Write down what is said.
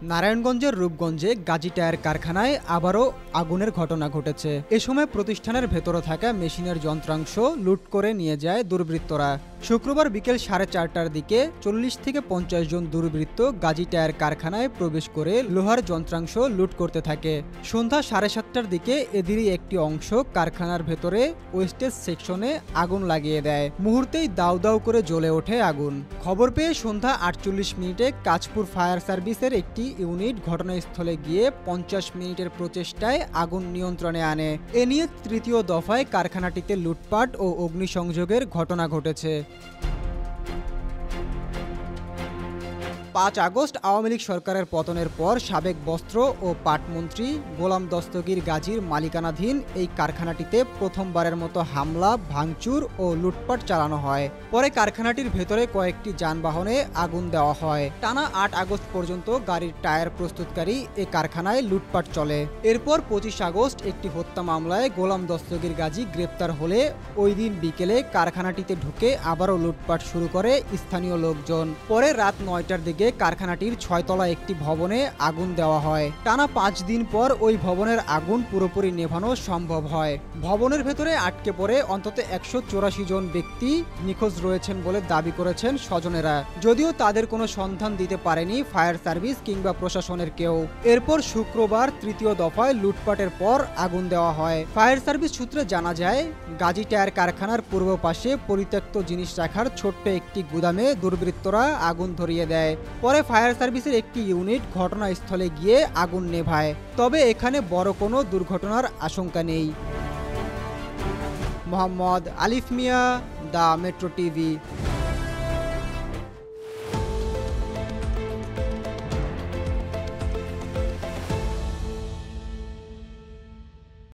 নারায়ণগঞ্জের রূপগঞ্জে গাজী টায়ার কারখানায় আবারও আগুনের ঘটনা ঘটেছে। এ সময় প্রতিষ্ঠানের ভেতরে থাকা মেশিনের যন্ত্রাংশ লুট করে নিয়ে যায় দুর্বৃত্তরা। শুক্রবার বিকেল 4:30টার দিকে 40 থেকে 50 জন দুর্বৃত্ত গাজী টায়ার কারখানায় প্রবেশ করে লোহার যন্ত্রাংশ লুট করতে থাকে। সন্ধ্যা 7:30টার দিকে এদেরই একটি অংশ কারখানার ভেতরে ওয়েস্টেজ সেকশনে আগুন লাগিয়ে দেয়। মুহূর্তেই দাউ দাউ করে জ্বলে ওঠে আগুন। খবর পেয়ে সন্ধ্যা 48 মিনিটে কাঁচপুর ফায়ার সার্ভিসের একটি ইউনিট ঘটনাস্থলে গিয়ে 50 মিনিটের প্রচেষ্টায় আগুন নিয়ন্ত্রণে আনে। এ নিয়ে তৃতীয় দফায় কারখানাটিতে লুটপাট ও অগ্নিসংযোগের ঘটনা ঘটেছে। 5 আগস্ট আওয়ামী লীগ সরকারের পতনের পর সাবেক বস্ত্র ও পাটমন্ত্রী গোলাম দস্তগীর গাজীর মালিকানাধীন এই কারখানাটিতে প্রথমবারের মতো হামলা, ভাঙচুর ও লুটপাট চালানো হয়। পরে কারখানাটির ভেতরে কয়েকটি যানবাহনে আগুন দেওয়া হয়। টানা 8 আগস্ট পর্যন্ত গাড়ির টায়ার প্রস্তুতকারী এ কারখানায় লুটপাট চলে। এরপর 25 আগস্ট একটি হত্যা মামলায় গোলাম দস্তগীর গাজী গ্রেপ্তার হলে ওই দিন বিকেলে কারখানাটিতে ঢুকে আবারও লুটপাট শুরু করে স্থানীয় লোকজন। পরে রাত 9টার দিকে কারখানাটির 6 তলা একটি ভবনে আগুন দেওয়া হয়। টানা 5 দিন পর ওই ভবনের আগুন পুরোপুরি নেভানো সম্ভব হয়। ভবনের ভেতরে আটকে পড়ে অন্তত 184 জন ব্যক্তি নিখোঁজ রয়েছেন বলে দাবি করেছেন স্বজনেরা। যদিও তাদের কোনো সন্ধান দিতে পারেনি ফায়ার সার্ভিস কিংবা প্রশাসনের কেউ। এরপর শুক্রবার তৃতীয় দফায় লুটপাটের পর আগুন দেওয়া হয়। ফায়ার সার্ভিস সূত্রে জানা যায়, গাজী টায়ার কারখানার পূর্ব পাশে পরিত্যক্ত জিনিস রাখার ছোট্ট একটি গুদামে দুর্বৃত্তরা আগুন ধরিয়ে দেয়। পরে ফায়ার সার্ভিসের একটি ইউনিট ঘটনাস্থলে গিয়ে আগুন নেভায়। তবে এখানে বড় কোনো দুর্ঘটনার আশঙ্কা নেই। মোহাম্মদ আলিফ মিয়া, দ্য মেট্রো টিভি।